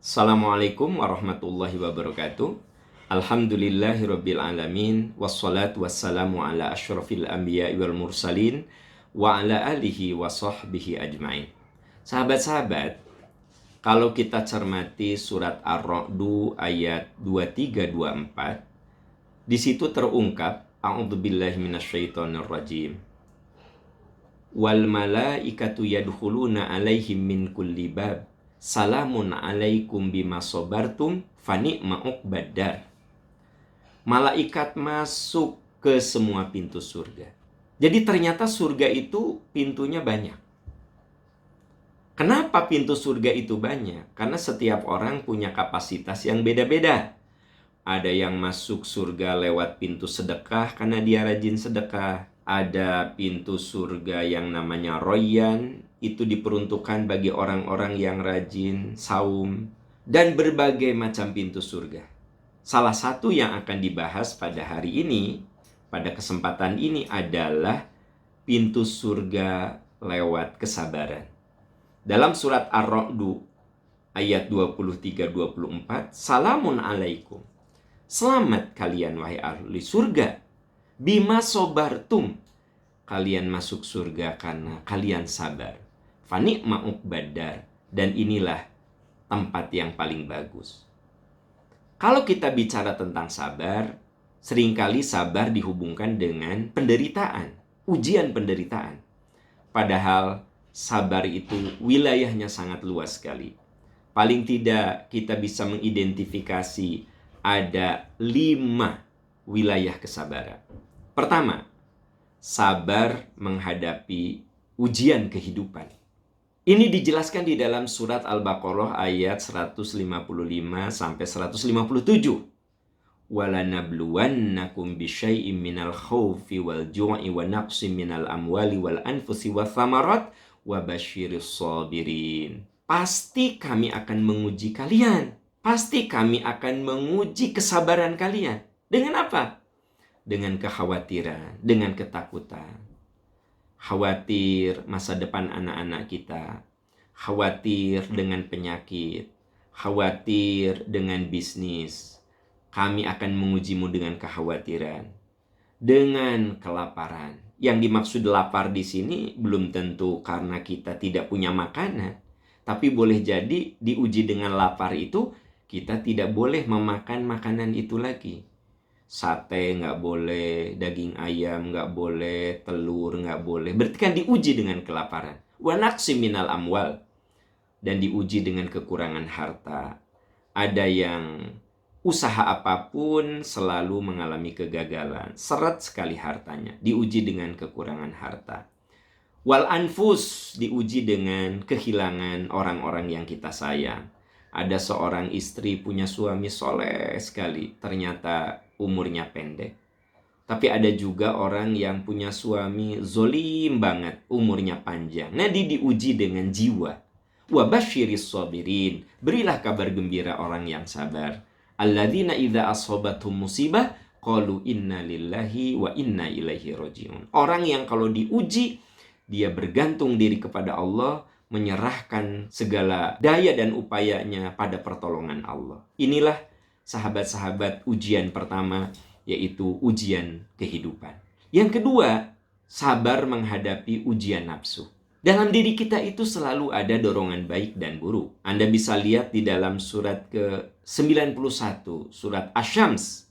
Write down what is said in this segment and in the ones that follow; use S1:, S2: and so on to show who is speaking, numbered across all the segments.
S1: Assalamualaikum warahmatullahi wabarakatuh. Alhamdulillahirabbil alamin wassalatu wassalamu ala asyrafil anbiya'i wal mursalin wa ala alihi wa sahbihi ajmain. Sahabat-sahabat, kalau kita cermati surat Ar-Ra'd ayat 23-24, di situ terungkap a'udzubillahi minasyaitonir rajim. Wal malaikatu yadkhuluna alaihim min kulli bab. Salamun alaikum bima sobartum fani'ma uqbaddar. Malaikat masuk ke semua pintu surga. Jadi ternyata surga itu pintunya banyak. Kenapa pintu surga itu banyak? Karena setiap orang punya kapasitas yang beda-beda. Ada yang masuk surga lewat pintu sedekah karena dia rajin sedekah. Ada pintu surga yang namanya Royan, itu diperuntukkan bagi orang-orang yang rajin saum, dan berbagai macam pintu surga. Salah satu yang akan dibahas pada hari ini, pada kesempatan ini adalah pintu surga lewat kesabaran. Dalam surat Ar-Ra'd ayat 23-24, Salamun alaikum. Selamat kalian wahai ahli surga. Bima sobartum, kalian masuk surga karena kalian sabar. Fani'ma uqbaddar, dan inilah tempat yang paling bagus. Kalau kita bicara tentang sabar, seringkali sabar dihubungkan dengan penderitaan, ujian penderitaan. Padahal sabar itu wilayahnya sangat luas sekali. Paling tidak kita bisa mengidentifikasi ada 5 wilayah kesabaran. Pertama, sabar menghadapi ujian kehidupan. Ini dijelaskan di dalam surat Al-Baqarah ayat 155 sampai 157. Walanabluwannakum bisyai'im minal khaufi wal ju'i wa naqsim minal amwali wal anfusi wa thamarat wa basyiris sabirin. Pasti kami akan menguji kalian. Pasti kami akan menguji kesabaran kalian. Dengan apa? Dengan kekhawatiran, dengan ketakutan. Khawatir masa depan anak-anak kita. Khawatir dengan penyakit. Khawatir dengan bisnis. Kami akan mengujimu dengan kekhawatiran. Dengan kelaparan. Yang dimaksud lapar di sini belum tentu karena kita tidak punya makanan. Tapi boleh jadi diuji dengan lapar itu, kita tidak boleh memakan makanan itu lagi. Sate nggak boleh, daging ayam nggak boleh, telur nggak boleh. Berarti kan diuji dengan kelaparan. Wa naqsim minal amwal, dan diuji dengan kekurangan harta. Ada yang usaha apapun selalu mengalami kegagalan. Seret sekali hartanya, diuji dengan kekurangan harta. Wal anfus, diuji dengan kehilangan orang-orang yang kita sayang. Ada seorang istri punya suami soleh sekali, ternyata umurnya pendek. Tapi ada juga orang yang punya suami zolim banget, umurnya panjang. Nah, diuji dengan jiwa. Wa basyiris sabirin, berilah kabar gembira orang yang sabar. Alladzina idza ashabathum musibah qalu inna lillahi wa inna ilaihi rajiun. Orang yang kalau diuji, dia bergantung diri kepada Allah, menyerahkan segala daya dan upayanya pada pertolongan Allah. Inilah sahabat-sahabat ujian pertama, yaitu ujian kehidupan. Yang kedua, sabar menghadapi ujian nafsu. Dalam diri kita itu selalu ada dorongan baik dan buruk. Anda bisa lihat di dalam surat ke-91, surat Asy-Syams.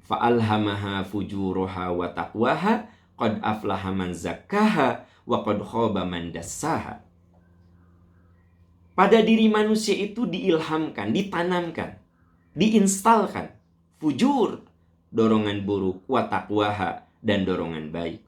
S1: Fa'alhamaha fujuraha wa taqwaha, qad aflaha man zakkaha wa qad khaba man dassaha. Pada diri manusia itu diilhamkan, ditanamkan, diinstalkan fujur, dorongan buruk, wa taqwaha, dan dorongan baik.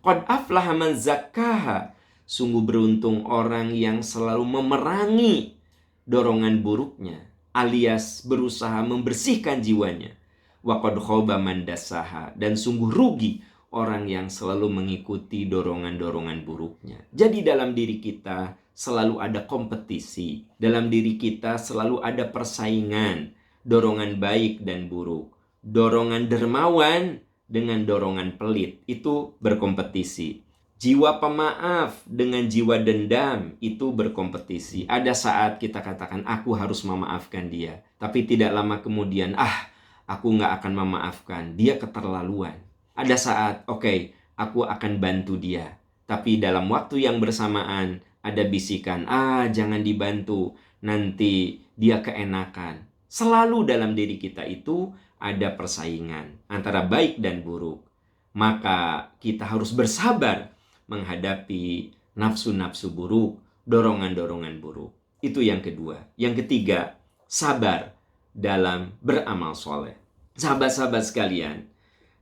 S1: Qad aflaha man zakkaha, sungguh beruntung orang yang selalu memerangi dorongan buruknya, alias berusaha membersihkan jiwanya. Wa qad khaba man dassaha, dan sungguh rugi orang yang selalu mengikuti dorongan-dorongan buruknya. Jadi dalam diri kita selalu ada kompetisi. Dalam diri kita selalu ada persaingan. Dorongan baik dan buruk. Dorongan dermawan dengan dorongan pelit. Itu berkompetisi. Jiwa pemaaf dengan jiwa dendam itu berkompetisi. Ada saat kita katakan, aku harus memaafkan dia. Tapi tidak lama kemudian, aku nggak akan memaafkan. Dia keterlaluan. Ada saat, oke, aku akan bantu dia. Tapi dalam waktu yang bersamaan, ada bisikan, jangan dibantu. Nanti dia keenakan. Selalu dalam diri kita itu ada persaingan antara baik dan buruk. Maka kita harus bersabar menghadapi nafsu-nafsu buruk, dorongan-dorongan buruk. Itu yang kedua. Yang ketiga, sabar dalam beramal soleh. Sahabat-sahabat sekalian,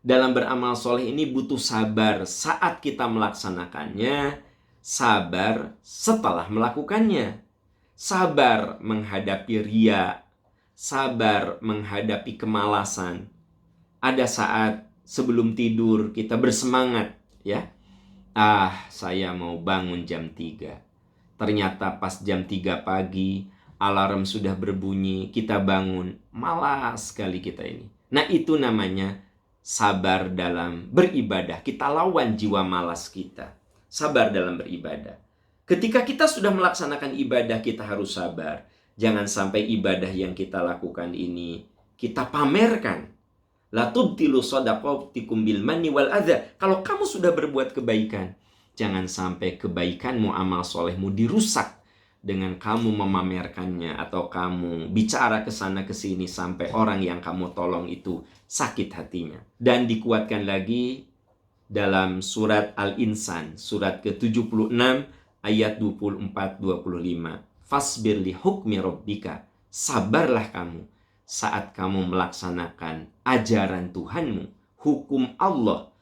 S1: dalam beramal soleh ini butuh sabar saat kita melaksanakannya, sabar setelah melakukannya, sabar menghadapi ria, sabar menghadapi kemalasan. Ada saat sebelum tidur kita bersemangat, ya. Saya mau bangun jam 3. Ternyata pas jam 3 pagi, alarm sudah berbunyi, kita bangun. Malas sekali kita ini. Nah, itu namanya sabar dalam beribadah. Kita lawan jiwa malas kita. Sabar dalam beribadah. Ketika kita sudah melaksanakan ibadah, kita harus sabar. Jangan sampai ibadah yang kita lakukan ini kita pamerkan. La tubtilu shadaqatikum bil manni wal adza. Kalau kamu sudah berbuat kebaikan, jangan sampai kebaikanmu, amal solehmu dirusak dengan kamu memamerkannya atau kamu bicara ke sana ke sini sampai orang yang kamu tolong itu sakit hatinya. Dan dikuatkan lagi dalam surat Al-Insan, surat ke-76 ayat 24-25. Fasbir li hukmi rabbika. Sabarlah kamu saat kamu melaksanakan ajaran Tuhanmu, hukum Allah,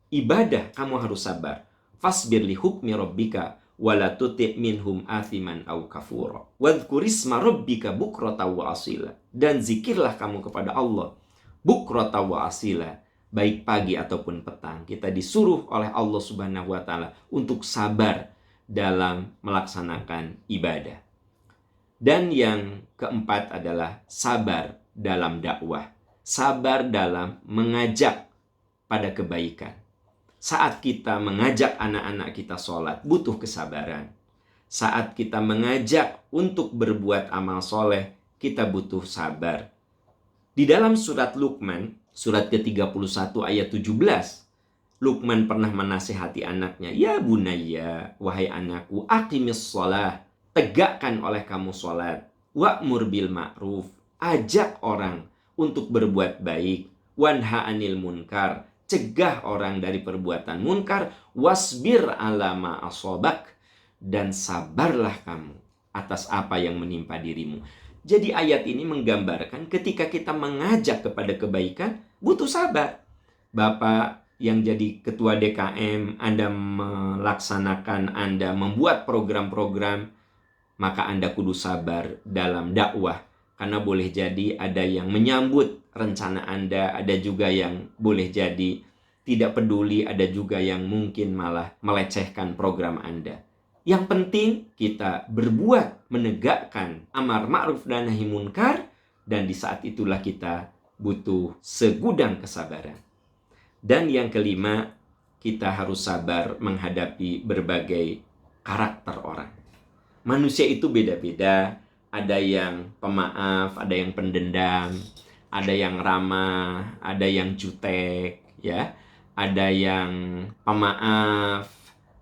S1: ibadah, kamu harus sabar. Fasbir li hukmi rabbika wala tuti' minhum athiman aw kafura. Wadhkurisma rabbika bukrata wa asila. Dan zikirlah kamu kepada Allah bukrata wa asila, baik pagi ataupun petang. Kita disuruh oleh Allah Subhanahu wa taala untuk sabar dalam melaksanakan ibadah. Dan yang keempat adalah sabar dalam dakwah. Sabar dalam mengajak pada kebaikan. Saat kita mengajak anak-anak kita sholat, butuh kesabaran. Saat kita mengajak untuk berbuat amal soleh, kita butuh sabar. Di dalam surat Luqman, surat ke-31 ayat 17, Luqman pernah menasihati anaknya, ya bunayya, wahai anakku, aqimis sholah, tegakkan oleh kamu sholat, wa'mur bil ma'ruf, ajak orang untuk berbuat baik, wanha anil munkar, cegah orang dari perbuatan munkar, wasbir ala ma asobak, dan sabarlah kamu atas apa yang menimpa dirimu. Jadi ayat ini menggambarkan ketika kita mengajak kepada kebaikan, butuh sabar. Bapak yang jadi ketua DKM, Anda melaksanakan, Anda membuat program-program, maka Anda kudu sabar dalam dakwah. Karena boleh jadi ada yang menyambut rencana Anda, ada juga yang boleh jadi tidak peduli, ada juga yang mungkin malah melecehkan program Anda. Yang penting kita berbuat, menegakkan amar ma'ruf dan nahi munkar, dan di saat itulah kita butuh segudang kesabaran. Dan yang kelima, kita harus sabar menghadapi berbagai karakter orang. Manusia itu beda-beda, ada yang pemaaf, ada yang pendendam, ada yang ramah, ada yang jutek, ya. Ada yang pemaaf,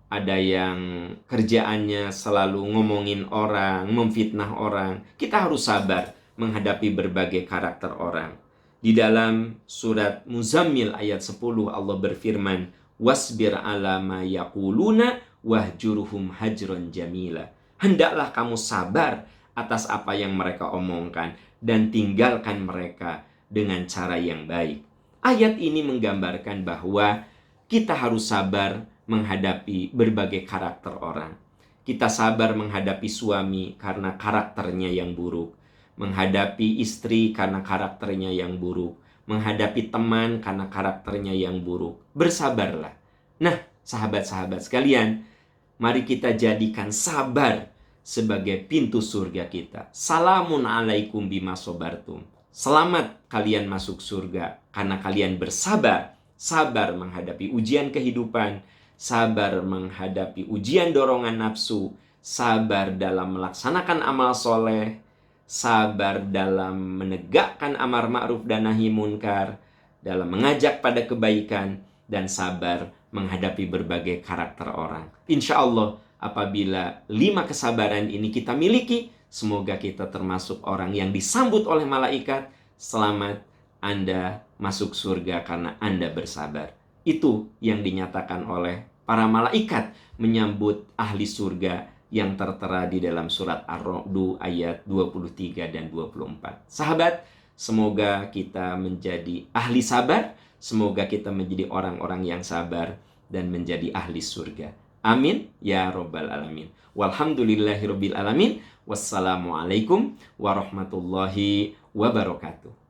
S1: ada yang kerjaannya selalu ngomongin orang, memfitnah orang. Kita harus sabar menghadapi berbagai karakter orang. Di dalam surat Muzammil ayat 10 Allah berfirman, wasbir ala ma yaquluna wahjurhum hajron jamila. Hendaklah kamu sabar atas apa yang mereka omongkan dan tinggalkan mereka dengan cara yang baik. Ayat ini menggambarkan bahwa kita harus sabar menghadapi berbagai karakter orang. Kita sabar menghadapi suami karena karakternya yang buruk, menghadapi istri karena karakternya yang buruk, menghadapi teman karena karakternya yang buruk. Bersabarlah. Nah, sahabat-sahabat sekalian, mari kita jadikan sabar sebagai pintu surga kita. Salamun alaikum bima sobartum. Selamat kalian masuk surga karena kalian bersabar. Sabar menghadapi ujian kehidupan sabar menghadapi ujian dorongan nafsu, sabar dalam melaksanakan amal soleh, sabar dalam menegakkan amar ma'ruf dan nahi munkar, dalam mengajak pada kebaikan, dan sabar menghadapi berbagai karakter orang. Insya Allah, apabila 5 kesabaran ini kita miliki, semoga kita termasuk orang yang disambut oleh malaikat. Selamat, Anda masuk surga karena Anda bersabar. Itu yang dinyatakan oleh para malaikat menyambut ahli surga yang tertera di dalam surat Ar-Ra'd ayat 23 dan 24. Sahabat, semoga kita menjadi ahli sabar, semoga kita menjadi orang-orang yang sabar dan menjadi ahli surga. Amin ya rabbal alamin. Walhamdulillahirabbil alamin. Wassalamualaikum warahmatullahi wabarakatuh.